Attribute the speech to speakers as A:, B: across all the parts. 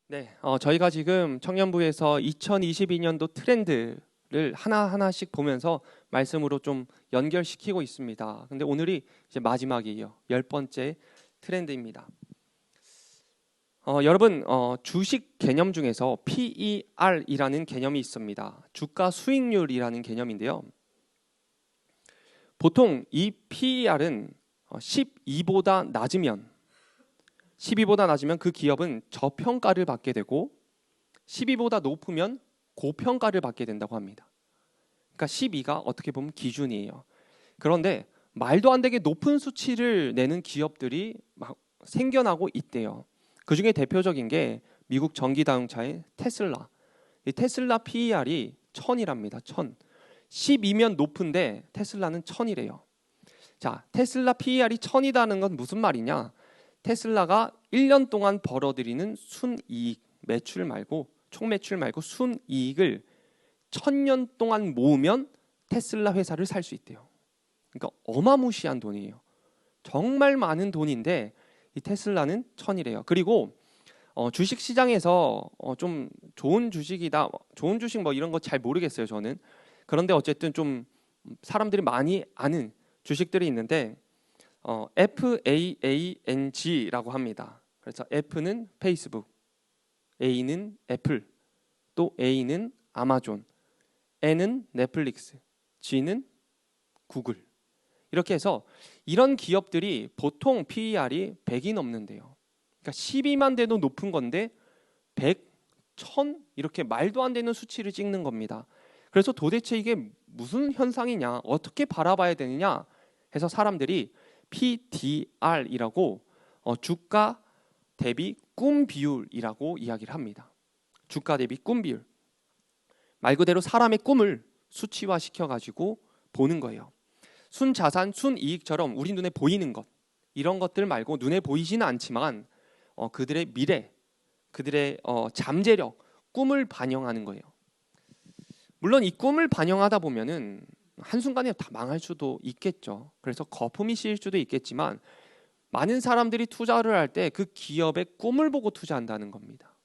A: 네, 저희가 지금 청년부에서 2022년도 트렌드를 하나하나씩 보면서 말씀으로 좀 연결시키고 있습니다. 근데 오늘이 이제 마지막이에요. 10번째 트렌드입니다. 여러분, 주식 개념 중에서 PER이라는 개념이 있습니다. 주가 수익률이라는 개념인데요. 보통 이 PER은 12보다 낮으면 그 기업은 저평가를 받게 되고 12보다 높으면 고평가를 받게 된다고 합니다. 그러니까 12가 어떻게 보면 기준이에요. 그런데 말도 안 되게 높은 수치를 내는 기업들이 막 생겨나고 있대요. 그중에 대표적인 게 미국 전기자동차의 테슬라. 이 테슬라 PER이 1000이랍니다. 1000. 12면 높은데 테슬라는 1000이래요. 자, 테슬라 PER이 1000이라는 건 무슨 말이냐? 테슬라가 1년 동안 벌어들이는 순이익, 총 매출 말고 순이익을 1000년 동안 모으면 테슬라 회사를 살 수 있대요. 그러니까 어마무시한 돈이에요. 정말 많은 돈인데 이 테슬라는 1000이래요. 그리고 주식 시장에서 좀 좋은 주식이다, 좋은 주식 뭐 이런 거 잘 모르겠어요, 저는. 그런데 어쨌든 좀 사람들이 많이 아는 주식들이 있는데 FAANG라고 합니다. 그래서 F는 페이스북, A는 애플, 또 A는 아마존, N은 넷플릭스, G는 구글. 이렇게 해서 이런 기업들이 보통 PER이 100이 넘는데요. 그러니까 12만 돼도 높은 건데 100, 1000 이렇게 말도 안 되는 수치를 찍는 겁니다. 그래서 도대체 이게 무슨 현상이냐, 어떻게 바라봐야 되느냐 해서 사람들이 PDR이라고 주가 대비 꿈 비율이라고 이야기를 합니다. 주가 대비 꿈 비율. 말 그대로 사람의 꿈을 수치화 시켜가지고 보는 거예요. 순자산, 순이익처럼 우리 눈에 보이는 것, 이런 것들 말고 눈에 보이지는 않지만 그들의 미래, 그들의 잠재력, 꿈을 반영하는 거예요. 물론 이 꿈을 반영하다 보면은 한순간에 다 망할 수도 있겠죠. 그래서 거품이 씌일 수도 있겠지만 많은 사람들이 투자를 할 때 그 기업의 꿈을 보고 투자한다는 겁니다.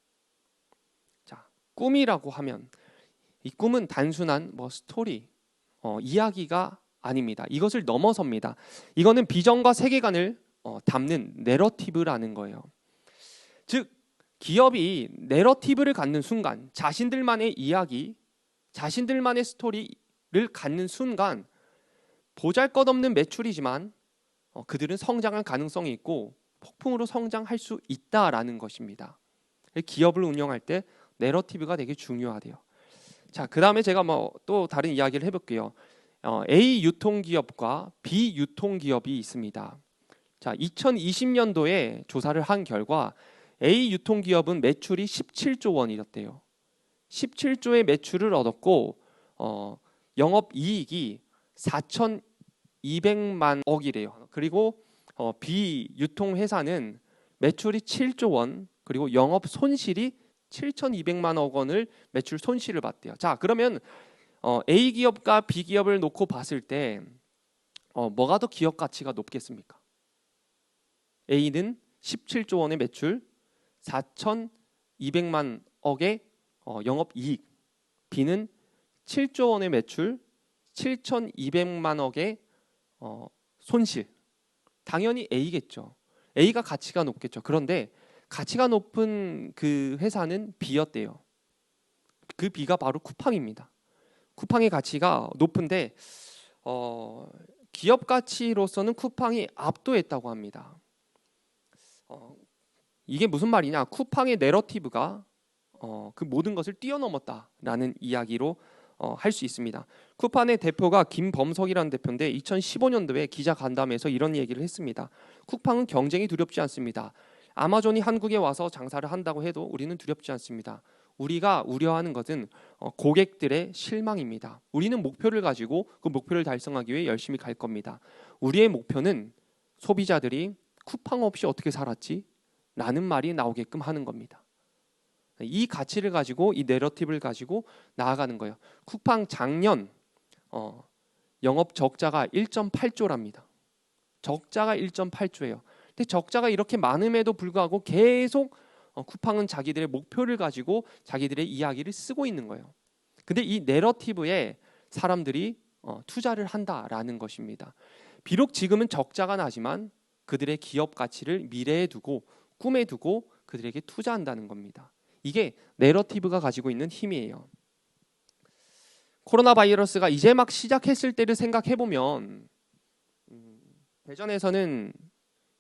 A: 자, 꿈이라고 하면 이 꿈은 단순한 뭐 스토리, 이야기가 아닙니다. 이것을 넘어섭니다. 이거는 비전과 세계관을 담는 내러티브라는 거예요. 즉 기업이 내러티브를 갖는 순간, 자신들만의 이야기, 자신들만의 스토리를 갖는 순간 보잘것없는 매출이지만 그들은 성장할 가능성이 있고 폭풍으로 성장할 수 있다라는 것입니다. 기업을 운영할 때 내러티브가 되게 중요하대요. 자, 그다음에 제가 뭐 또 다른 이야기를 해볼게요. A 유통기업과 B 유통기업이 있습니다. 자, 2020년도에 조사를 한 결과 A 유통기업은 매출이 17조 원이었대요. 17조의 매출을 얻었고 영업이익이 4,200만 억이래요. 그리고 B 유통회사는 매출이 7조 원, 그리고 영업 손실이 7,200만 억 원을 매출 손실을 봤대요. 자, 그러면 A 기업과 B 기업을 놓고 봤을 때 뭐가 더 기업 가치가 높겠습니까? A는 17조 원의 매출, 4,200만 억의 영업이익, B는 7조 원의 매출, 7,200만 억의 손실. 당연히 A겠죠. A가 가치가 높겠죠. 그런데 가치가 높은 그 회사는 B였대요. 그 B가 바로 쿠팡입니다. 쿠팡의 가치가 높은데 기업 가치로서는 쿠팡이 압도했다고 합니다. 이게 무슨 말이냐? 쿠팡의 내러티브가 그 모든 것을 뛰어넘었다라는 이야기로 할 수 있습니다. 쿠팡의 대표가 김범석이라는 대표인데 2015년도에 기자 간담회에서 이런 얘기를 했습니다. 쿠팡은 경쟁이 두렵지 않습니다. 아마존이 한국에 와서 장사를 한다고 해도 우리는 두렵지 않습니다. 우리가 우려하는 것은 고객들의 실망입니다. 우리는 목표를 가지고 그 목표를 달성하기 위해 열심히 갈 겁니다. 우리의 목표는 소비자들이 쿠팡 없이 어떻게 살았지? 라는 말이 나오게끔 하는 겁니다. 이 가치를 가지고, 이 내러티브를 가지고 나아가는 거예요. 쿠팡 작년 영업 적자가 1.8조랍니다. 적자가 1.8조예요. 근데 적자가 이렇게 많음에도 불구하고 계속 쿠팡은 자기들의 목표를 가지고 자기들의 이야기를 쓰고 있는 거예요. 근데 이 내러티브에 사람들이 투자를 한다라는 것입니다. 비록 지금은 적자가 나지만 그들의 기업 가치를 미래에 두고 꿈에 두고 그들에게 투자한다는 겁니다. 이게 내러티브가 가지고 있는 힘이에요. 코로나 바이러스가 이제 막 시작했을 때를 생각해 보면 대전에서는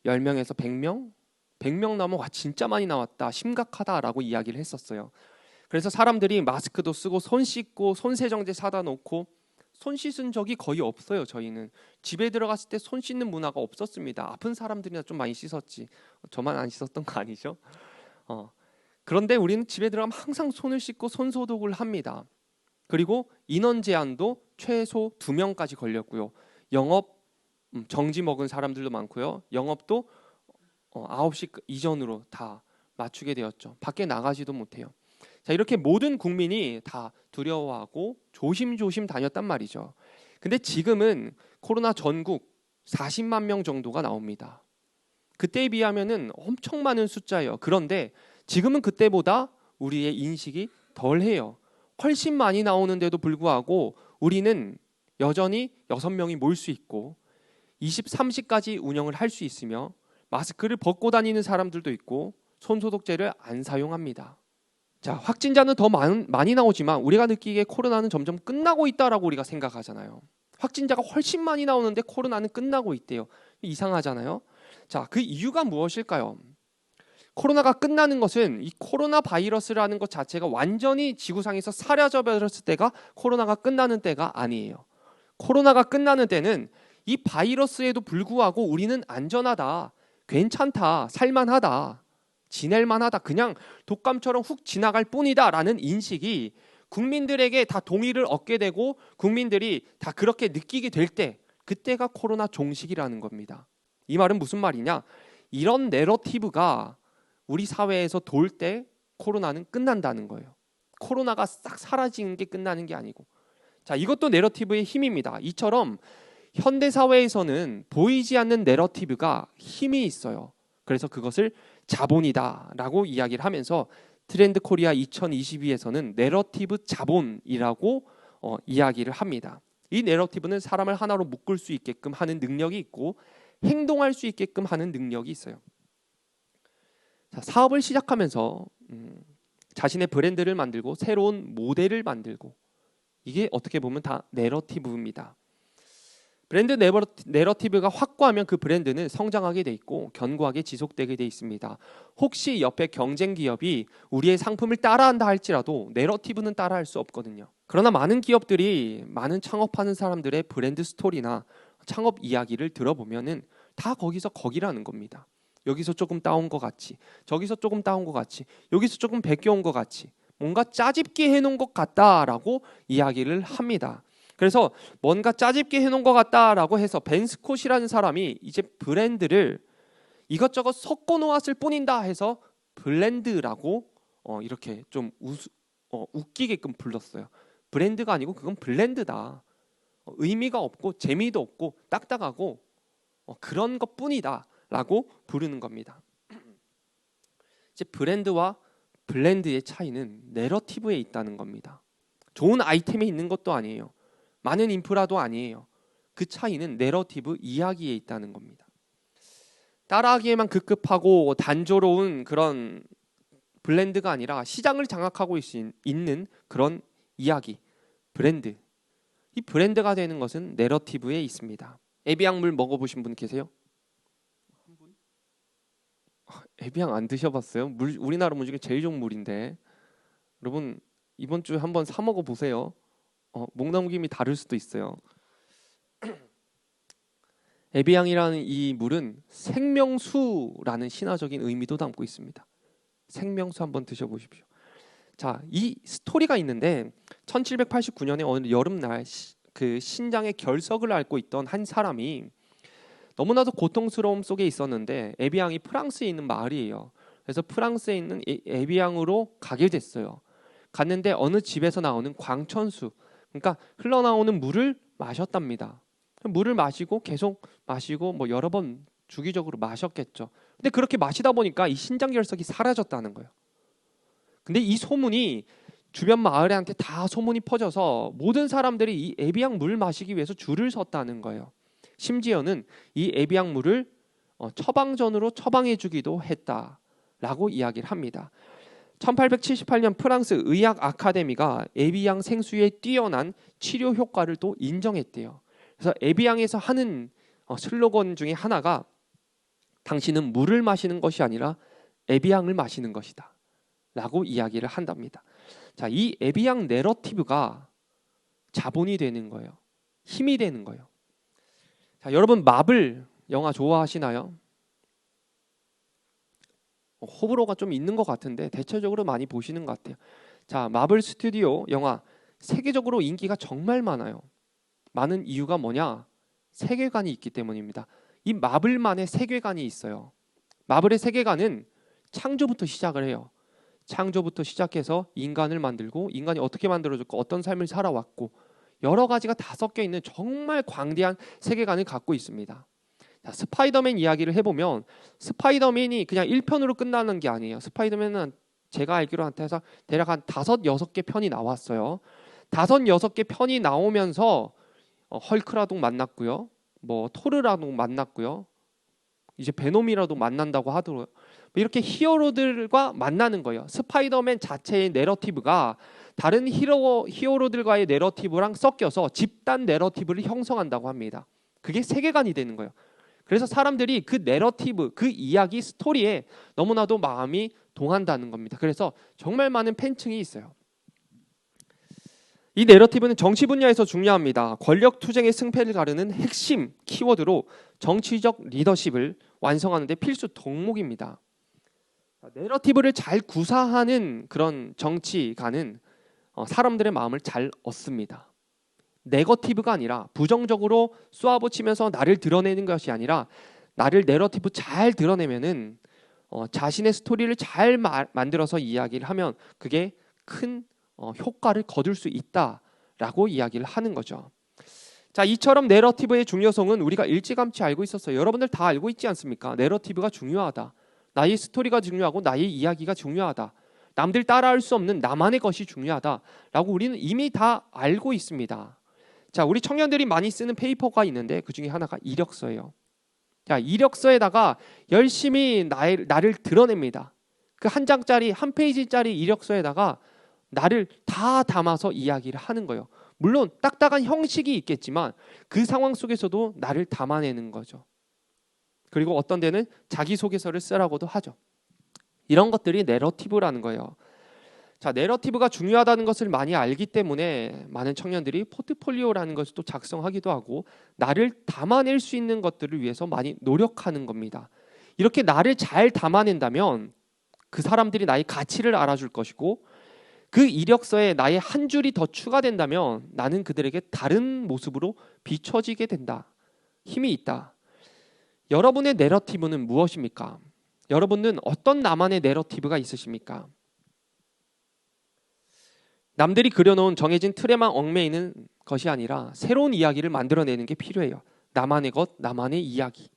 A: 10명에서 100명? 100명 나오면 와 진짜 많이 나왔다. 심각하다라고 이야기를 했었어요. 그래서 사람들이 마스크도 쓰고 손 씻고 손세정제 사다 놓고 손 씻은 적이 거의 없어요. 저희는 집에 들어갔을 때 손 씻는 문화가 없었습니다. 아픈 사람들이나 좀 많이 씻었지. 저만 안 씻었던 거 아니죠? 그런데 우리는 집에 들어가면 항상 손을 씻고 손 소독을 합니다. 그리고 인원 제한도 최소 2명까지 걸렸고요. 영업 정지 먹은 사람들도 많고요. 영업도 9시 이전으로 다 맞추게 되었죠. 밖에 나가지도 못해요. 자, 이렇게 모든 국민이 다 두려워하고 조심조심 다녔단 말이죠. 근데 지금은 코로나 전국 40만 명 정도가 나옵니다. 그때에 비하면은 엄청 많은 숫자예요. 그런데 지금은 그때보다 우리의 인식이 덜해요. 훨씬 많이 나오는데도 불구하고 우리는 여전히 6명이 모일 수 있고 23시까지 운영을 할 수 있으며 마스크를 벗고 다니는 사람들도 있고 손소독제를 안 사용합니다. 자, 확진자는 더 많이 나오지만 우리가 느끼기에 코로나는 점점 끝나고 있다라고 우리가 생각하잖아요. 확진자가 훨씬 많이 나오는데 코로나는 끝나고 있대요. 이상하잖아요. 자, 그 이유가 무엇일까요? 코로나가 끝나는 것은 이 코로나 바이러스라는 것 자체가 완전히 지구상에서 사라져 버렸을 때가 코로나가 끝나는 때가 아니에요. 코로나가 끝나는 때는 이 바이러스에도 불구하고 우리는 안전하다, 괜찮다, 살만하다, 지낼만하다, 그냥 독감처럼 훅 지나갈 뿐이다 라는 인식이 국민들에게 다 동의를 얻게 되고 국민들이 다 그렇게 느끼게 될 때, 그때가 코로나 종식이라는 겁니다. 이 말은 무슨 말이냐? 이런 내러티브가 우리 사회에서 돌 때 코로나는 끝난다는 거예요. 코로나가 싹 사라지는 게 끝나는 게 아니고. 자, 이것도 내러티브의 힘입니다. 이처럼 현대 사회에서는 보이지 않는 내러티브가 힘이 있어요. 그래서 그것을 자본이다라고 이야기를 하면서 트렌드 코리아 2022에서는 내러티브 자본이라고 이야기를 합니다. 이 내러티브는 사람을 하나로 묶을 수 있게끔 하는 능력이 있고 행동할 수 있게끔 하는 능력이 있어요. 자, 사업을 시작하면서 자신의 브랜드를 만들고 새로운 모델을 만들고, 이게 어떻게 보면 다 내러티브입니다. 브랜드 내러티브가 확고하면 그 브랜드는 성장하게 돼 있고 견고하게 지속되게 돼 있습니다. 혹시 옆에 경쟁 기업이 우리의 상품을 따라한다 할지라도 내러티브는 따라할 수 없거든요. 그러나 많은 기업들이 많은 창업하는 사람들의 브랜드 스토리나 창업 이야기를 들어보면은 다 거기서 거기라는 겁니다. 여기서 조금 따온 것 같이, 저기서 조금 따온 것 같이, 여기서 조금 베껴온 것 같이, 뭔가 짜집기 해놓은 것 같다라고 이야기를 합니다. 그래서 뭔가 짜집기 해놓은 것 같다라고 해서 벤 스콧이라는 사람이 이제 브랜드를 이것저것 섞어 놓았을 뿐인다 해서 블렌드라고 이렇게 좀 웃기게끔 불렀어요. 브랜드가 아니고 그건 블렌드다. 의미가 없고 재미도 없고 딱딱하고 그런 것뿐이다 라고 부르는 겁니다. 이제 브랜드와 블렌드의 차이는 내러티브에 있다는 겁니다. 좋은 아이템에 있는 것도 아니에요. 많은 인프라도 아니에요. 그 차이는 내러티브 이야기에 있다는 겁니다. 따라하기에만 급급하고 단조로운 그런 블렌드가 아니라 시장을 장악하고 있는 그런 이야기, 브랜드. 이 브랜드가 되는 것은 내러티브에 있습니다. 에비앙물 먹어보신 분 계세요? 에비앙 안 드셔봤어요? 우리나라 물 중에 제일 좋은 물인데, 여러분 이번 주에 한번 사 먹어보세요. 목넘김이 다를 수도 있어요. 에비앙이라는 이 물은 생명수라는 신화적인 의미도 담고 있습니다. 생명수 한번 드셔보십시오. 자, 이 스토리가 있는데 1789년에 어느 여름날 그 신장의 결석을 앓고 있던 한 사람이 너무나도 고통스러움 속에 있었는데, 에비앙이 프랑스에 있는 마을이에요. 그래서 프랑스에 있는 에비앙으로 가게 됐어요. 갔는데 어느 집에서 나오는 광천수, 그러니까 흘러나오는 물을 마셨답니다. 물을 마시고 계속 마시고 여러 번 주기적으로 마셨겠죠. 근데 그렇게 마시다 보니까 이 신장결석이 사라졌다는 거예요. 근데 이 소문이 주변 마을한테 다 소문이 퍼져서 모든 사람들이 이 에비앙 물 마시기 위해서 줄을 섰다는 거예요. 심지어는 이 에비앙 물을 처방전으로 처방해 주기도 했다라고 이야기를 합니다. 1878년 프랑스 의학 아카데미가 에비앙 생수의 뛰어난 치료 효과를 또 인정했대요. 그래서 에비앙에서 하는 슬로건 중에 하나가 당신은 물을 마시는 것이 아니라 에비앙을 마시는 것이다 라고 이야기를 한답니다. 자, 이 에비앙 내러티브가 자본이 되는 거예요. 힘이 되는 거예요. 자, 여러분 마블 영화 좋아하시나요? 호불호가 좀 있는 것 같은데 대체적으로 많이 보시는 것 같아요. 자, 마블 스튜디오 영화 세계적으로 인기가 정말 많아요. 많은 이유가 뭐냐? 세계관이 있기 때문입니다. 이 마블만의 세계관이 있어요. 마블의 세계관은 창조부터 시작을 해요. 창조부터 시작해서 인간을 만들고 인간이 어떻게 만들어졌고 어떤 삶을 살아왔고 여러 가지가 다 섞여 있는 정말 광대한 세계관을 갖고 있습니다. 자, 스파이더맨 이야기를 해보면 스파이더맨이 그냥 1편으로 끝나는 게 아니에요. 스파이더맨은 제가 알기로 한테서 대략 한 5-6개 편이 나왔어요. 5-6개 편이 나오면서 헐크라도 만났고요. 뭐 토르라도 만났고요. 이제 베놈이라도 만난다고 하더라고요. 이렇게 히어로들과 만나는 거예요. 스파이더맨 자체의 내러티브가 다른 히어로들과의 내러티브랑 섞여서 집단 내러티브를 형성한다고 합니다. 그게 세계관이 되는 거예요. 그래서 사람들이 그 내러티브, 그 이야기 스토리에 너무나도 마음이 동한다는 겁니다. 그래서 정말 많은 팬층이 있어요. 이 내러티브는 정치 분야에서 중요합니다. 권력 투쟁의 승패를 가르는 핵심 키워드로 정치적 리더십을 완성하는 데 필수 덕목입니다. 내러티브를 잘 구사하는 그런 정치가는 사람들의 마음을 잘 얻습니다. 네거티브가 아니라 부정적으로 쏘아붙이면서 나를 드러내는 것이 아니라 나를 내러티브 잘 드러내면은 자신의 스토리를 잘 만들어서 이야기를 하면 그게 큰 효과를 거둘 수 있다라고 이야기를 하는 거죠. 자, 이처럼 내러티브의 중요성은 우리가 일찌감치 알고 있었어요. 여러분들 다 알고 있지 않습니까? 내러티브가 중요하다. 나의 스토리가 중요하고 나의 이야기가 중요하다. 남들 따라할 수 없는 나만의 것이 중요하다라고 우리는 이미 다 알고 있습니다. 자, 우리 청년들이 많이 쓰는 페이퍼가 있는데 그 중에 하나가 이력서예요. 자, 이력서에다가 열심히 나를 드러냅니다. 그 한 장짜리, 한 페이지짜리 이력서에다가 나를 다 담아서 이야기를 하는 거예요. 물론 딱딱한 형식이 있겠지만 그 상황 속에서도 나를 담아내는 거죠. 그리고 어떤 데는 자기소개서를 쓰라고도 하죠. 이런 것들이 내러티브라는 거예요. 자, 내러티브가 중요하다는 것을 많이 알기 때문에 많은 청년들이 포트폴리오라는 것을 또 작성하기도 하고 나를 담아낼 수 있는 것들을 위해서 많이 노력하는 겁니다. 이렇게 나를 잘 담아낸다면 그 사람들이 나의 가치를 알아줄 것이고 그 이력서에 나의 한 줄이 더 추가된다면 나는 그들에게 다른 모습으로 비춰지게 된다. 힘이 있다. 여러분의 내러티브는 무엇입니까? 여러분은 어떤 나만의 내러티브가 있으십니까? 남들이 그려놓은 정해진 틀에만 얽매이는 것이 아니라 새로운 이야기를 만들어내는 게 필요해요. 나만의 것, 나만의 이야기.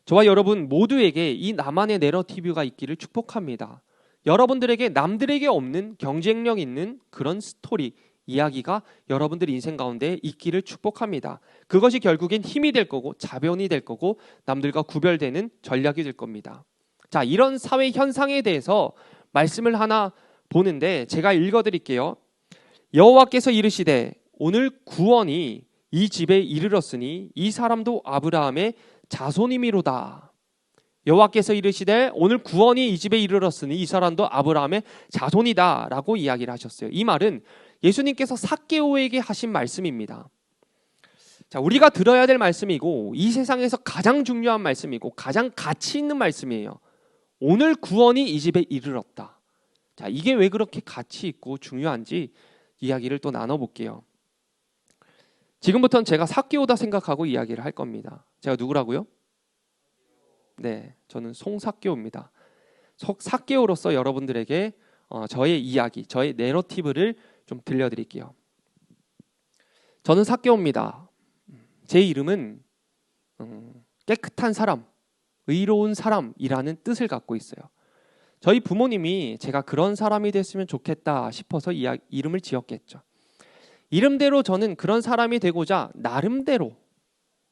A: 저와 여러분 모두에게 이 나만의 내러티브가 있기를 축복합니다. 여러분들에게 남들에게 없는 경쟁력 있는 그런 스토리, 이야기가 여러분들 인생 가운데 있기를 축복합니다. 그것이 결국엔 힘이 될 거고 자변이 될 거고 남들과 구별되는 전략이 될 겁니다. 자, 이런 사회 현상에 대해서 말씀을 하나 보는데 제가 읽어드릴게요. 여호와께서 이르시되 오늘 구원이 이 집에 이르렀으니 이 사람도 아브라함의 자손이미로다. 여호와께서 이르시되 오늘 구원이 이 집에 이르렀으니 이 사람도 아브라함의 자손이다 라고 이야기를 하셨어요. 이 말은 예수님께서 삭개오에게 하신 말씀입니다. 자, 우리가 들어야 될 말씀이고 이 세상에서 가장 중요한 말씀이고 가장 가치 있는 말씀이에요. 오늘 구원이 이 집에 이르렀다. 자, 이게 왜 그렇게 가치 있고 중요한지 이야기를 또 나눠볼게요. 지금부터는 제가 삭개오다 생각하고 이야기를 할 겁니다. 제가 누구라고요? 네, 저는 송삭개오입니다. 삭개오로서 여러분들에게 저의 이야기, 저의 내러티브를 좀 들려드릴게요. 저는 삭개오입니다. 제 이름은 깨끗한 사람, 의로운 사람이라는 뜻을 갖고 있어요. 저희 부모님이 제가 그런 사람이 됐으면 좋겠다 싶어서 이름을 지었겠죠. 이름대로 저는 그런 사람이 되고자 나름대로,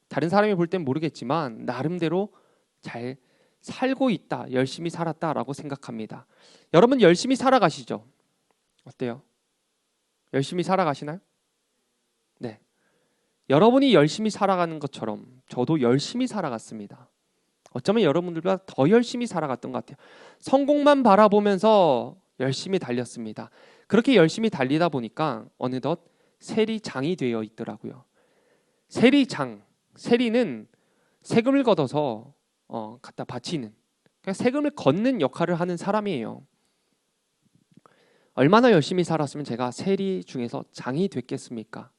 A: 다른 사람이 볼 땐 모르겠지만 나름대로 잘 살고 있다, 열심히 살았다라고 생각합니다. 여러분 열심히 살아가시죠? 어때요? 열심히 살아가시나요? 네. 여러분이 열심히 살아가는 것처럼 저도 열심히 살아갔습니다. 어쩌면 여러분들보다 더 열심히 살아갔던 것 같아요. 성공만 바라보면서 열심히 달렸습니다. 그렇게 열심히 달리다 보니까 어느덧 세리장이 되어 있더라고요. 세리장, 세리는 세금을 걷어서 갖다 바치는, 그러니까 세금을 걷는 역할을 하는 사람이에요. 얼마나 열심히 살았으면 제가 세리 중에서 장이 됐겠습니까?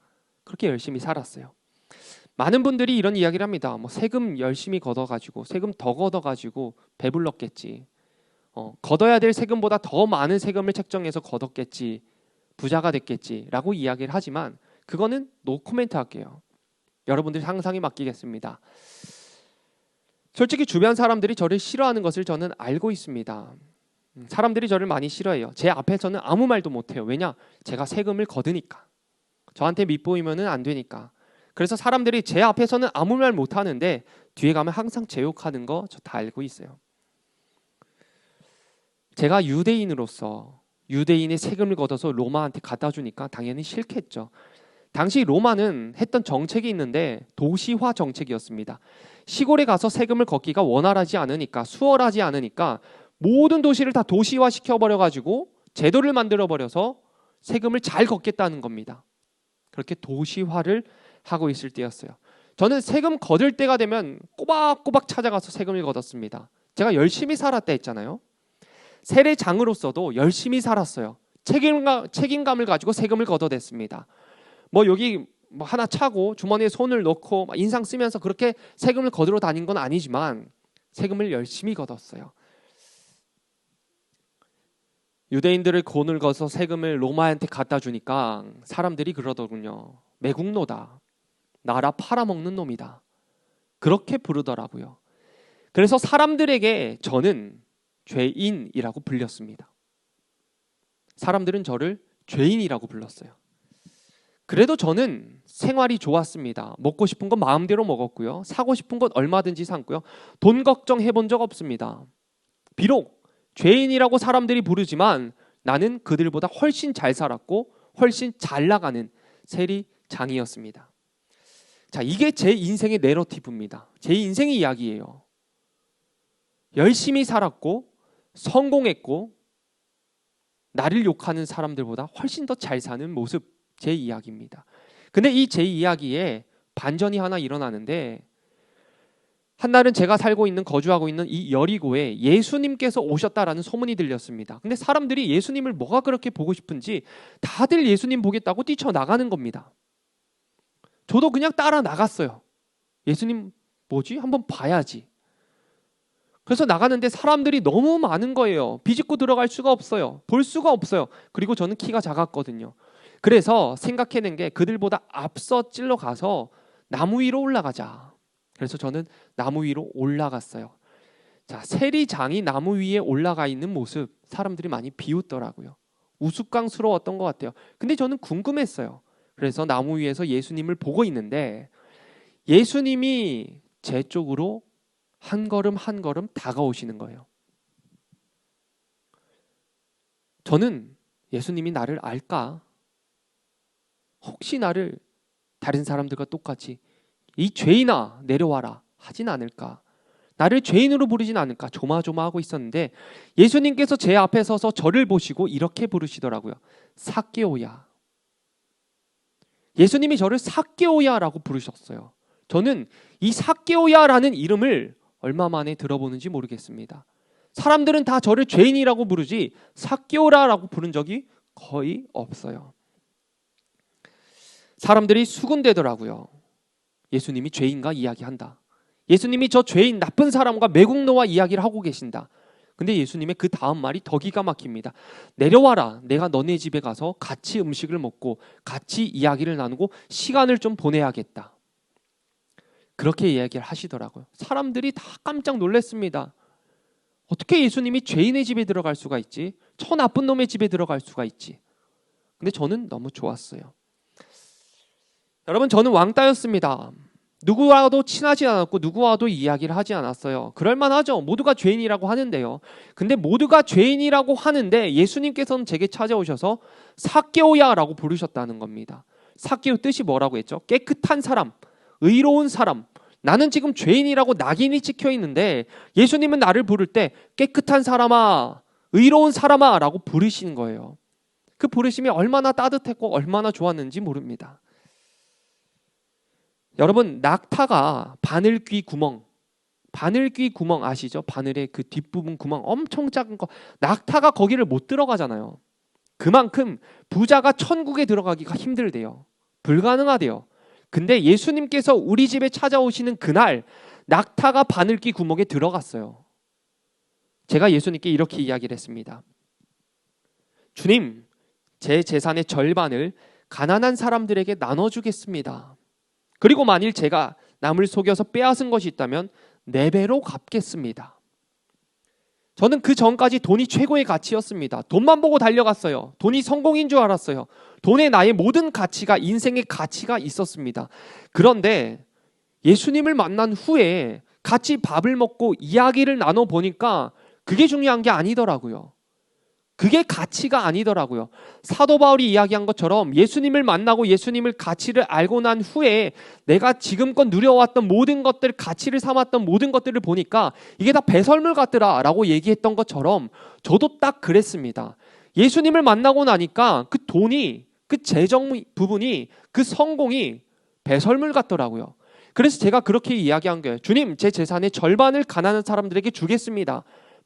A: 그렇게 열심히 살았어요. 많은 분들이 이런 이야기를 합니다. 뭐 세금 열심히 걷어가지고 세금 더 걷어가지고 배불렀겠지. 걷어야 될 세금보다 더 많은 세금을 책정해서 걷었겠지. 부자가 됐겠지라고 이야기를 하지만 그거는 노코멘트 할게요. 여러분들 상상에 맡기겠습니다. 솔직히 주변 사람들이 저를 싫어하는 것을 저는 알고 있습니다. 사람들이 저를 많이 싫어해요. 제 앞에서는 아무 말도 못해요. 왜냐? 제가 세금을 걷으니까. 저한테 밉보이면 안 되니까. 그래서 사람들이 제 앞에서는 아무 말 못하는데 뒤에 가면 항상 제 욕하는 거 저 다 알고 있어요. 제가 유대인으로서 유대인의 세금을 걷어서 로마한테 갖다 주니까 당연히 싫겠죠. 당시 로마는 했던 정책이 있는데 도시화 정책이었습니다. 시골에 가서 세금을 걷기가 원활하지 않으니까, 수월하지 않으니까 모든 도시를 다 도시화 시켜버려가지고 제도를 만들어버려서 세금을 잘 걷겠다는 겁니다. 그렇게 도시화를 하고 있을 때였어요. 저는 세금 걷을 때가 되면 꼬박꼬박 찾아가서 세금을 걷었습니다. 제가 열심히 살았다 했잖아요. 세례장으로서도 열심히 살았어요. 책임감을 가지고 세금을 걷어댔습니다. 뭐 여기 뭐 하나 차고 주머니에 손을 넣고 인상 쓰면서 그렇게 세금을 걷으러 다닌 건 아니지만 세금을 열심히 걷었어요. 유대인들을 곤을 거서 세금을 로마한테 갖다 주니까 사람들이 그러더군요. 매국노다. 나라 팔아먹는 놈이다. 그렇게 부르더라고요. 그래서 사람들에게 저는 죄인이라고 불렸습니다. 사람들은 저를 죄인이라고 불렀어요. 그래도 저는 생활이 좋았습니다. 먹고 싶은 건 마음대로 먹었고요. 사고 싶은 건 얼마든지 샀고요. 돈 걱정해 본 적 없습니다. 비록 죄인이라고 사람들이 부르지만 나는 그들보다 훨씬 잘 살았고 훨씬 잘 나가는 세리장이었습니다. 자, 이게 제 인생의 내러티브입니다. 제 인생의 이야기예요. 열심히 살았고 성공했고 나를 욕하는 사람들보다 훨씬 더 잘 사는 모습, 제 이야기입니다. 근데 이 제 이야기에 반전이 하나 일어나는데, 한날은 제가 거주하고 있는 이 여리고에 예수님께서 오셨다라는 소문이 들렸습니다. 근데 사람들이 예수님을 뭐가 그렇게 보고 싶은지 다들 예수님 보겠다고 뛰쳐나가는 겁니다. 저도 그냥 따라 나갔어요. 예수님 뭐지? 한번 봐야지. 그래서 나가는데 사람들이 너무 많은 거예요. 비집고 들어갈 수가 없어요. 볼 수가 없어요. 그리고 저는 키가 작았거든요. 그래서 생각해낸 게 그들보다 앞서 찔러 가서 나무 위로 올라가자. 그래서 저는 나무 위로 올라갔어요. 자, 세리장이 나무 위에 올라가 있는 모습 사람들이 많이 비웃더라고요. 우스꽝스러웠던 것 같아요. 근데 저는 궁금했어요. 그래서 나무 위에서 예수님을 보고 있는데 예수님이 제 쪽으로 한 걸음 한 걸음 다가오시는 거예요. 저는 예수님이 나를 알까? 혹시 나를 다른 사람들과 똑같이 이 죄인아 내려와라 하진 않을까? 나를 죄인으로 부르진 않을까? 조마조마하고 있었는데 예수님께서 제 앞에 서서 저를 보시고 이렇게 부르시더라고요. 삭개오야. 예수님이 저를 삭개오야라고 부르셨어요. 저는 이 삭개오야라는 이름을 얼마 만에 들어보는지 모르겠습니다. 사람들은 다 저를 죄인이라고 부르지 삭개오라라고 부른 적이 거의 없어요. 사람들이 수군대더라고요. 예수님이 죄인과 이야기한다. 예수님이 저 죄인 나쁜 사람과 매국노와 이야기를 하고 계신다. 근데 예수님의 그 다음 말이 더 기가 막힙니다. 내려와라. 내가 너네 집에 가서 같이 음식을 먹고 같이 이야기를 나누고 시간을 좀 보내야겠다. 그렇게 이야기를 하시더라고요. 사람들이 다 깜짝 놀랐습니다. 어떻게 예수님이 죄인의 집에 들어갈 수가 있지? 저 나쁜 놈의 집에 들어갈 수가 있지? 근데 저는 너무 좋았어요. 여러분, 저는 왕따였습니다. 누구와도 친하지 않았고 누구와도 이야기를 하지 않았어요. 그럴만하죠. 모두가 죄인이라고 하는데요. 근데 모두가 죄인이라고 하는데 예수님께서는 제게 찾아오셔서 삭개오야라고 부르셨다는 겁니다. 삭개오 뜻이 뭐라고 했죠? 깨끗한 사람, 의로운 사람. 나는 지금 죄인이라고 낙인이 찍혀 있는데 예수님은 나를 부를 때 깨끗한 사람아, 의로운 사람아 라고 부르시는 거예요. 그 부르심이 얼마나 따뜻했고 얼마나 좋았는지 모릅니다. 여러분, 낙타가 바늘귀 구멍 아시죠? 바늘의 그 뒷부분 구멍 엄청 작은 거, 낙타가 거기를 못 들어가잖아요. 그만큼 부자가 천국에 들어가기가 힘들대요. 불가능하대요. 근데 예수님께서 우리 집에 찾아오시는 그날 낙타가 바늘귀 구멍에 들어갔어요. 제가 예수님께 이렇게 이야기를 했습니다. 주님, 제 재산의 절반을 가난한 사람들에게 나눠주겠습니다. 그리고 만일 제가 남을 속여서 빼앗은 것이 있다면 4배로 갚겠습니다. 저는 그 전까지 돈이 최고의 가치였습니다. 돈만 보고 달려갔어요. 돈이 성공인 줄 알았어요. 돈에 나의 모든 가치가, 인생의 가치가 있었습니다. 그런데 예수님을 만난 후에 같이 밥을 먹고 이야기를 나눠보니까 그게 중요한 게 아니더라고요. 그게 가치가 아니더라고요. 사도 바울이 이야기한 것처럼 예수님을 만나고 예수님을 가치를 알고 난 후에 내가 지금껏 누려왔던 모든 것들, 가치를 삼았던 모든 것들을 보니까 이게 다 배설물 같더라 라고 얘기했던 것처럼 저도 딱 그랬습니다. 예수님을 만나고 나니까 그 돈이, 그 재정 부분이, 그 성공이 배설물 같더라고요. 그래서 제가 그렇게 이야기한 거예요. 주님, 제 재산의 절반을 가난한 사람들에게 주겠습니다.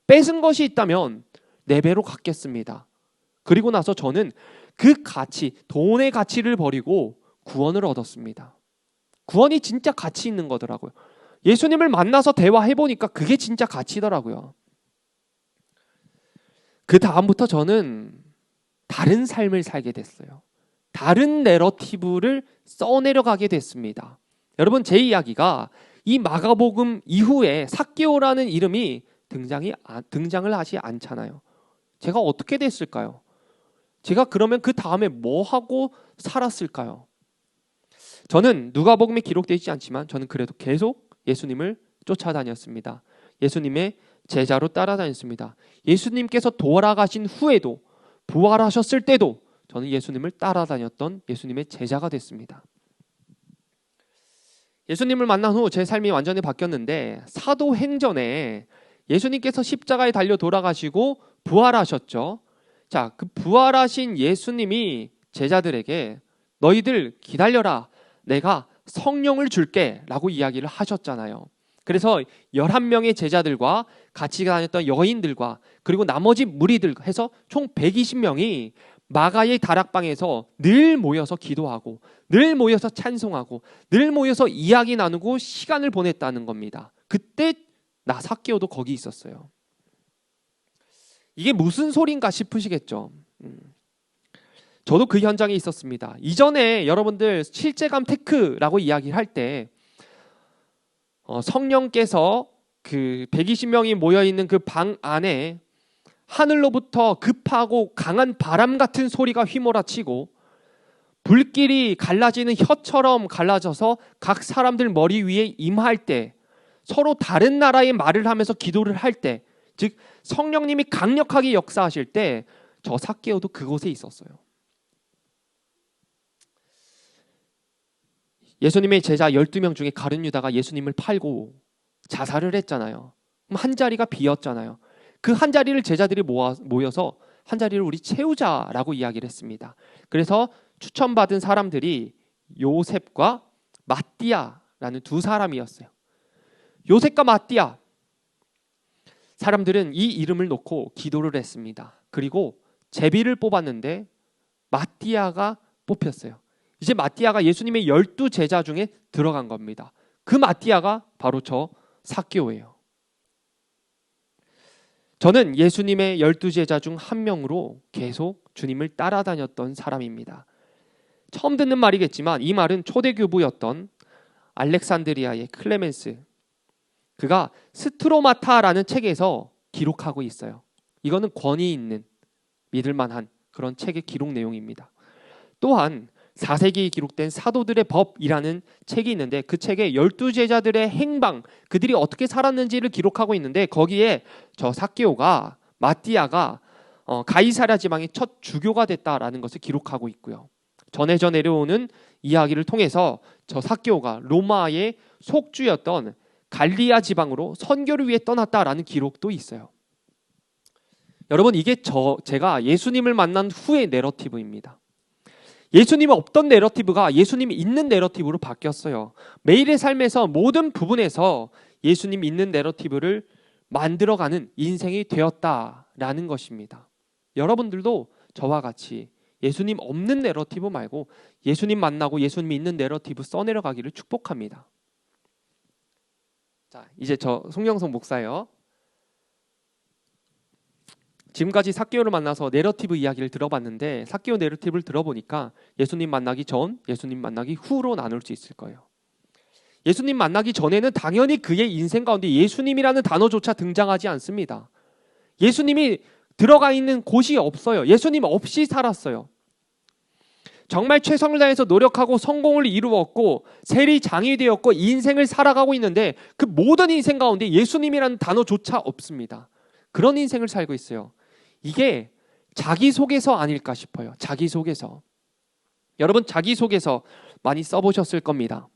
A: 뺏은 것이 있다면 4배로 갚겠습니다. 그리고 나서 저는 그 가치, 돈의 가치를 버리고 구원을 얻었습니다. 구원이 진짜 가치 있는 거더라고요. 예수님을 만나서 대화해보니까 그게 진짜 가치더라고요. 그 다음부터 저는 다른 삶을 살게 됐어요. 다른 내러티브를 써내려가게 됐습니다. 여러분, 제 이야기가 이 마가복음 이후에 삭개오라는 이름이 등장을 하지 않잖아요. 제가 어떻게 됐을까요? 제가 그러면 그 다음에 뭐 하고 살았을까요? 저는 누가복음에 기록되어 있지 않지만 저는 그래도 계속 예수님을 쫓아다녔습니다. 예수님의 제자로 따라다녔습니다. 예수님께서 돌아가신 후에도, 부활하셨을 때도 저는 예수님을 따라다녔던 예수님의 제자가 됐습니다. 예수님을 만난 후 제 삶이 완전히 바뀌었는데 사도행전에 예수님께서 십자가에 달려 돌아가시고 부활하셨죠. 자, 그 부활하신 예수님이 제자들에게 너희들 기다려라, 내가 성령을 줄게 라고 이야기를 하셨잖아요. 그래서 11명의 제자들과 같이 다녔던 여인들과 그리고 나머지 무리들 해서 총 120명이 마가의 다락방에서 늘 모여서 기도하고 늘 모여서 찬송하고 늘 모여서 이야기 나누고 시간을 보냈다는 겁니다. 그때 나 삭개오도 거기 있었어요. 이게 무슨 소린가 싶으시겠죠. 저도 그 현장에 있었습니다. 이전에 여러분들 실제감 테크라고 이야기를 할 때 성령께서 그 120명이 모여있는 그 방 안에 하늘로부터 급하고 강한 바람 같은 소리가 휘몰아치고 불길이 갈라지는 혀처럼 갈라져서 각 사람들 머리 위에 임할 때 서로 다른 나라의 말을 하면서 기도를 할 때, 즉 성령님이 강력하게 역사하실 때 저 삭개오도 그곳에 있었어요. 예수님의 제자 12명 중에 가룟 유다가 예수님을 팔고 자살을 했잖아요. 그럼 한 자리가 비었잖아요. 그 한 자리를 제자들이 모여서 한 자리를 우리 채우자라고 이야기를 했습니다. 그래서 추천받은 사람들이 요셉과 마띠아라는 두 사람이었어요. 요셉과 마띠아, 사람들은 이 이름을 놓고 기도를 했습니다. 그리고 제비를 뽑았는데 마띠아가 뽑혔어요. 이제 마띠아가 예수님의 12제자 중에 들어간 겁니다. 그 마띠아가 바로 저 삭개오예요. 저는 예수님의 12제자 중 한 명으로 계속 주님을 따라다녔던 사람입니다. 처음 듣는 말이겠지만 이 말은 초대교부였던 알렉산드리아의 클레멘스, 그가 스트로마타라는 책에서 기록하고 있어요. 이거는 권위 있는 믿을만한 그런 책의 기록 내용입니다. 또한 4세기에 기록된 사도들의 법이라는 책이 있는데 그 책에 12제자들의 행방, 그들이 어떻게 살았는지를 기록하고 있는데 거기에 저 삭개오가, 마띠아가 가이사랴 지방의 첫 주교가 됐다라는 것을 기록하고 있고요. 전해져 내려오는 이야기를 통해서 저 삭개오가 로마의 속주였던 갈리아 지방으로 선교를 위해 떠났다라는 기록도 있어요. 여러분, 이게 제가 예수님을 만난 후의 내러티브입니다. 예수님이 없던 내러티브가 예수님이 있는 내러티브로 바뀌었어요. 매일의 삶에서 모든 부분에서 예수님이 있는 내러티브를 만들어가는 인생이 되었다라는 것입니다. 여러분들도 저와 같이 예수님 없는 내러티브 말고 예수님 만나고 예수님이 있는 내러티브 써내려가기를 축복합니다. 자, 이제 저 송영성 목사예요. 지금까지 삭개오를 만나서 내러티브 이야기를 들어봤는데 삭개오 내러티브를 들어보니까 예수님 만나기 전, 예수님 만나기 후로 나눌 수 있을 거예요. 예수님 만나기 전에는 당연히 그의 인생 가운데 예수님이라는 단어조차 등장하지 않습니다. 예수님이 들어가 있는 곳이 없어요. 예수님 없이 살았어요. 정말 최선을 다해서 노력하고 성공을 이루었고 세리장이 되었고 인생을 살아가고 있는데 그 모든 인생 가운데 예수님이라는 단어조차 없습니다. 그런 인생을 살고 있어요. 이게 자기소개서 아닐까 싶어요. 자기소개서. 여러분, 자기소개서 많이 써보셨을 겁니다.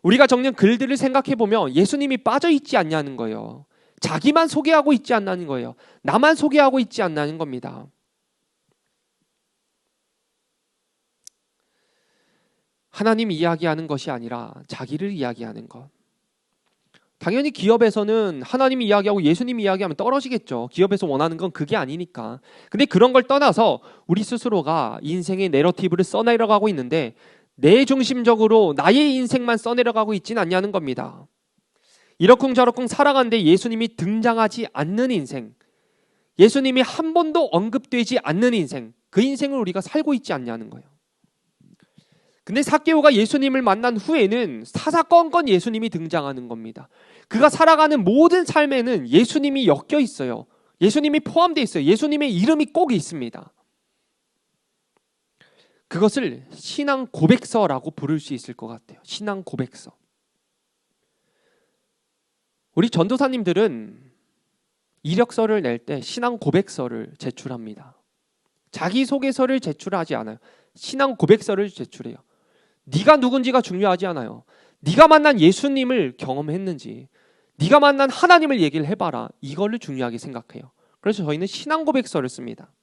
A: 우리가 적는 글들을 생각해보면 예수님이 빠져있지 않냐는 거예요. 자기만 소개하고 있지 않냐는 거예요. 나만 소개하고 있지 않냐는 겁니다. 하나님 이야기하는 것이 아니라 자기를 이야기하는 것. 당연히 기업에서는 하나님이 이야기하고 예수님이 이야기하면 떨어지겠죠. 기업에서 원하는 건 그게 아니니까. 근데 그런 걸 떠나서 우리 스스로가 인생의 내러티브를 써내려가고 있는데 내 중심적으로 나의 인생만 써내려가고 있지는 않냐는 겁니다. 이러쿵저러쿵 살아가는데 예수님이 등장하지 않는 인생, 예수님이 한 번도 언급되지 않는 인생, 그 인생을 우리가 살고 있지 않냐는 거예요. 근데 삭개오가 예수님을 만난 후에는 사사건건 예수님이 등장하는 겁니다. 그가 살아가는 모든 삶에는 예수님이 엮여 있어요. 예수님이 포함되어 있어요. 예수님의 이름이 꼭 있습니다. 그것을 신앙 고백서라고 부를 수 있을 것 같아요. 신앙 고백서. 우리 전도사님들은 이력서를 낼 때 신앙 고백서를 제출합니다. 자기소개서를 제출하지 않아요. 신앙 고백서를 제출해요. 네가 누군지가 중요하지 않아요. 네가 만난 예수님을 경험했는지, 네가 만난 하나님을 얘기를 해봐라. 이거를 중요하게 생각해요. 그래서 저희는 신앙 고백서를 씁니다.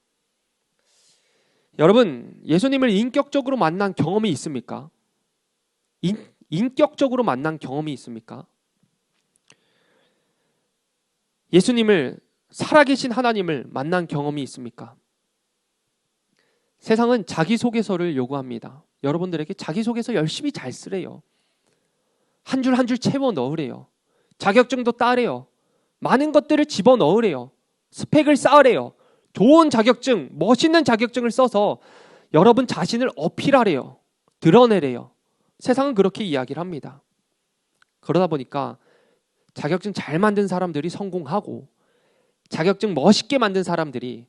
A: 여러분, 예수님을 인격적으로 만난 경험이 있습니까? 인격적으로 만난 경험이 있습니까? 예수님을, 살아계신 하나님을 만난 경험이 있습니까? 세상은 자기소개서를 요구합니다. 여러분들에게 자기소개서 열심히 잘 쓰래요. 한 줄 한 줄 채워 넣으래요. 자격증도 따래요. 많은 것들을 집어넣으래요. 스펙을 쌓으래요. 좋은 자격증, 멋있는 자격증을 써서 여러분 자신을 어필하래요. 드러내래요. 세상은 그렇게 이야기를 합니다. 그러다 보니까 자격증 잘 만든 사람들이 성공하고, 자격증 멋있게 만든 사람들이,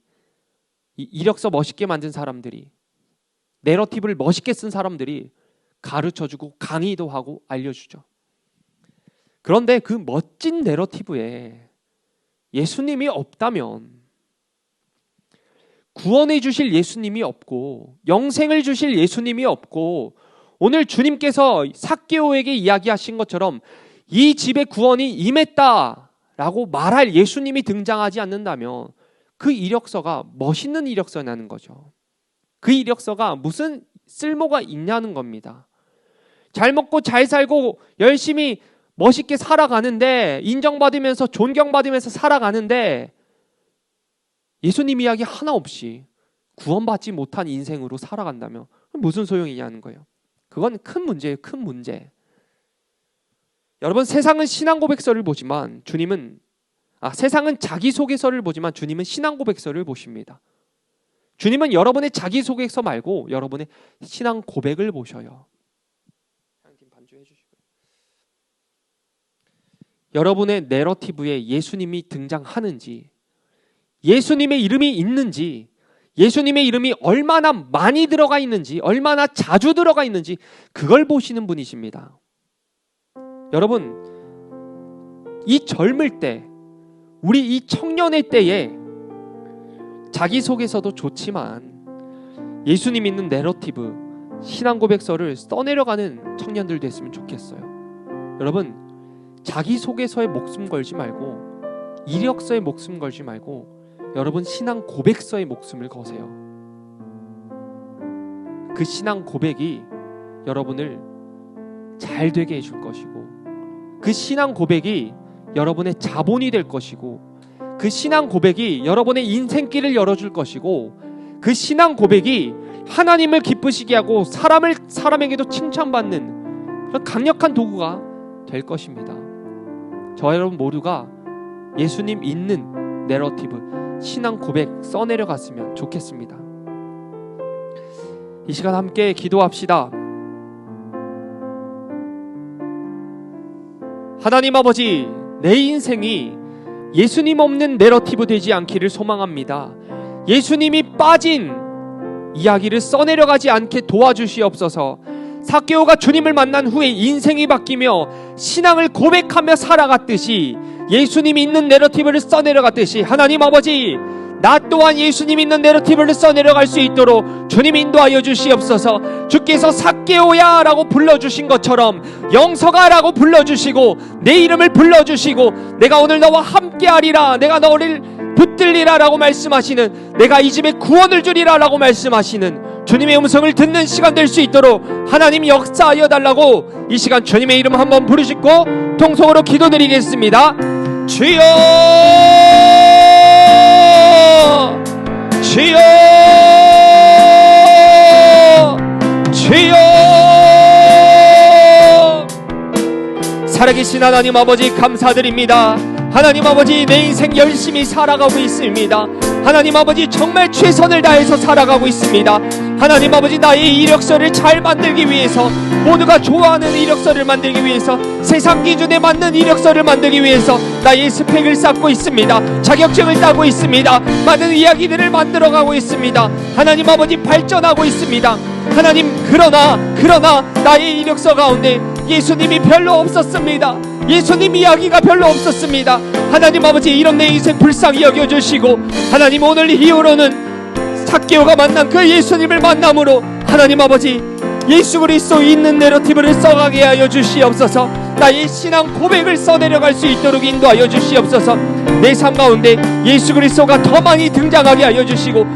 A: 이력서 멋있게 만든 사람들이, 내러티브를 멋있게 쓴 사람들이 가르쳐주고 강의도 하고 알려주죠. 그런데 그 멋진 내러티브에 예수님이 없다면, 구원해 주실 예수님이 없고 영생을 주실 예수님이 없고, 오늘 주님께서 삭개오에게 이야기하신 것처럼 이 집에 구원이 임했다라고 말할 예수님이 등장하지 않는다면 그 이력서가 멋있는 이력서냐는 거죠. 그 이력서가 무슨 쓸모가 있냐는 겁니다. 잘 먹고 잘 살고 열심히 멋있게 살아가는데, 인정받으면서 존경받으면서 살아가는데 예수님 이야기 하나 없이 구원받지 못한 인생으로 살아간다면 무슨 소용이냐는 거예요. 그건 큰 문제예요. 큰 문제. 여러분, 세상은 신앙 고백서를 보지만 세상은 자기소개서를 보지만 주님은 신앙 고백서를 보십니다. 주님은 여러분의 자기소개서 말고 여러분의 신앙 고백을 보셔요. 반주해 주시고요. 여러분의 내러티브에 예수님이 등장하는지, 예수님의 이름이 있는지, 예수님의 이름이 얼마나 많이 들어가 있는지, 얼마나 자주 들어가 있는지 그걸 보시는 분이십니다. 여러분, 이 젊을 때, 우리 이 청년의 때에 자기소개서도 좋지만 예수님 있는 내러티브, 신앙 고백서를 써내려가는 청년들 됐으면 좋겠어요. 여러분, 자기소개서에 목숨 걸지 말고, 이력서에 목숨 걸지 말고 여러분 신앙 고백서에 목숨을 거세요. 그 신앙 고백이 여러분을 잘 되게 해줄 것이고, 그 신앙 고백이 여러분의 자본이 될 것이고, 그 신앙 고백이 여러분의 인생길을 열어줄 것이고, 그 신앙 고백이 하나님을 기쁘시게 하고 사람에게도 칭찬받는 그런 강력한 도구가 될 것입니다. 저와 여러분 모두가 예수님 있는 내러티브, 신앙 고백 써내려 갔으면 좋겠습니다. 이 시간 함께 기도합시다. 하나님 아버지, 내 인생이 예수님 없는 내러티브 되지 않기를 소망합니다. 예수님이 빠진 이야기를 써내려가지 않게 도와주시옵소서. 삭개오가 주님을 만난 후에 인생이 바뀌며 신앙을 고백하며 살아갔듯이, 예수님이 있는 내러티브를 써내려갔듯이 하나님 아버지, 나 또한 예수님 있는 내러티브를 써내려갈 수 있도록 주님 인도하여 주시옵소서. 주께서 삭개오야 라고 불러주신 것처럼 영서가 라고 불러주시고 내 이름을 불러주시고 내가 오늘 너와 함께하리라, 내가 너를 붙들리라 라고 말씀하시는, 내가 이 집에 구원을 주리라 라고 말씀하시는 주님의 음성을 듣는 시간 될 수 있도록 하나님 역사하여 달라고 이 시간 주님의 이름 한번 부르시고 통성으로 기도드리겠습니다. 주여, 주여, 주여. 살아계신 하나님 아버지 감사드립니다. 하나님 아버지, 내 인생 열심히 살아가고 있습니다. 하나님 아버지, 정말 최선을 다해서 살아가고 있습니다. 하나님 아버지, 나의 이력서를 잘 만들기 위해서, 모두가 좋아하는 이력서를 만들기 위해서, 세상 기준에 맞는 이력서를 만들기 위해서 나의 스펙을 쌓고 있습니다. 자격증을 따고 있습니다. 많은 이야기들을 만들어가고 있습니다. 하나님 아버지, 발전하고 있습니다. 하나님, 그러나 나의 이력서 가운데 예수님이 별로 없었습니다. 예수님 이야기가 별로 없었습니다. 하나님 아버지, 이런 내 인생 불쌍히 여겨주시고, 하나님 오늘 이후로는 삭개오가 만난 그 예수님을 만남으로 하나님 아버지, 예수 그리스도 있는 내러티브를 써가게 하여 주시옵소서. 나의 신앙 고백을 써내려갈 수 있도록 인도하여 주시옵소서. 내 삶 가운데 예수 그리스도가 더 많이 등장하게 하여 주시고,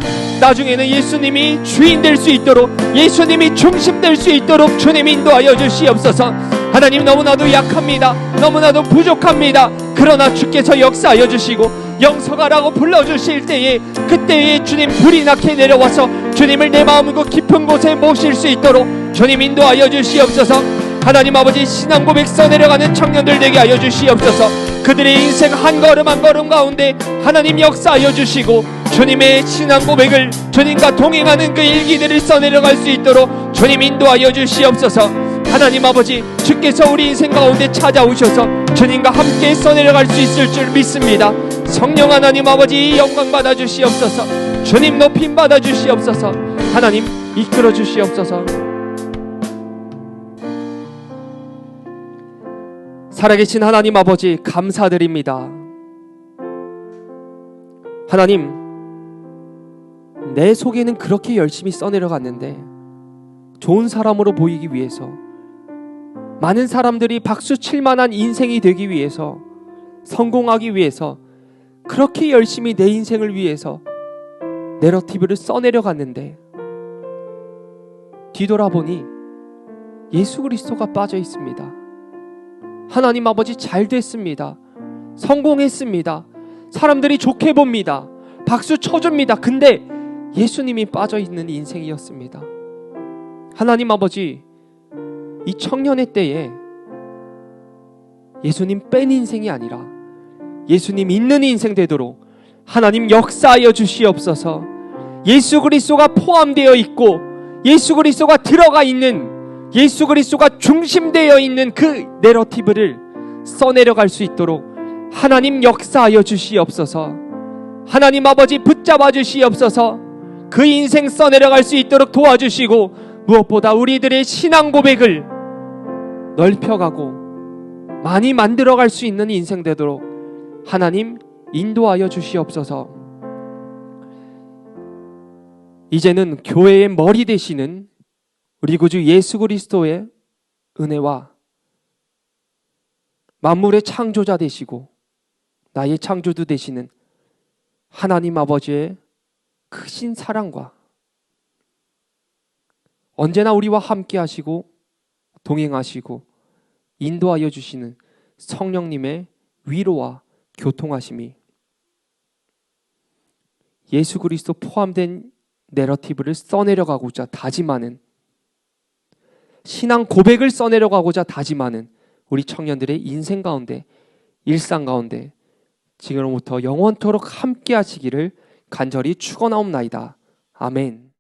A: 나중에는 예수님이 주인 될 수 있도록, 예수님이 중심 될 수 있도록 주님 인도하여 주시옵소서. 하나님, 너무나도 약합니다. 너무나도 부족합니다. 그러나 주께서 역사하여 주시고 영서가라고 불러주실 때에, 그때에 주님 불이 나게 내려와서 주님을 내 마음 그 깊은 곳에 모실 수 있도록 주님 인도하여 주시옵소서. 하나님 아버지, 신앙 고백 써내려가는 청년들 되게 하여 주시옵소서. 그들의 인생 한 걸음 한 걸음 가운데 하나님 역사하여 주시고, 주님의 신앙 고백을, 주님과 동행하는 그 일기들을 써내려갈 수 있도록 주님 인도하여 주시옵소서. 하나님 아버지, 주께서 우리 인생 가운데 찾아오셔서 주님과 함께 써내려갈 수 있을 줄 믿습니다. 성령 하나님 아버지, 영광 받아 주시옵소서. 주님 높임 받아 주시옵소서. 하나님 이끌어 주시옵소서. 살아계신 하나님 아버지, 감사드립니다. 하나님, 내 속에는 그렇게 열심히 써내려갔는데 좋은 사람으로 보이기 위해서, 많은 사람들이 박수 칠 만한 인생이 되기 위해서, 성공하기 위해서 그렇게 열심히 내 인생을 위해서 내러티브를 써내려갔는데, 뒤돌아보니 예수 그리스도가 빠져 있습니다. 하나님 아버지, 잘 됐습니다. 성공했습니다. 사람들이 좋게 봅니다. 박수 쳐줍니다. 근데 예수님이 빠져 있는 인생이었습니다. 하나님 아버지, 이 청년의 때에 예수님 뺀 인생이 아니라 예수님 있는 인생 되도록 하나님 역사하여 주시옵소서. 예수 그리스도가 포함되어 있고 예수 그리스도가 들어가 있는, 예수 그리스도가 중심되어 있는 그 내러티브를 써내려갈 수 있도록 하나님 역사하여 주시옵소서. 하나님 아버지 붙잡아 주시옵소서. 그 인생 써내려갈 수 있도록 도와주시고, 무엇보다 우리들의 신앙 고백을 넓혀가고 많이 만들어갈 수 있는 인생 되도록 하나님 인도하여 주시옵소서. 이제는 교회의 머리 되시는 우리 구주 예수 그리스도의 은혜와 만물의 창조자 되시고 나의 창조주 되시는 하나님 아버지의 크신 사랑과 언제나 우리와 함께 하시고 동행하시고 인도하여 주시는 성령님의 위로와 교통하심이 예수 그리스도 포함된 내러티브를 써내려가고자 다짐하는, 신앙 고백을 써내려가고자 다짐하는 우리 청년들의 인생 가운데, 일상 가운데 지금부터 영원토록 함께 하시기를 간절히 축원하옵나이다. 아멘.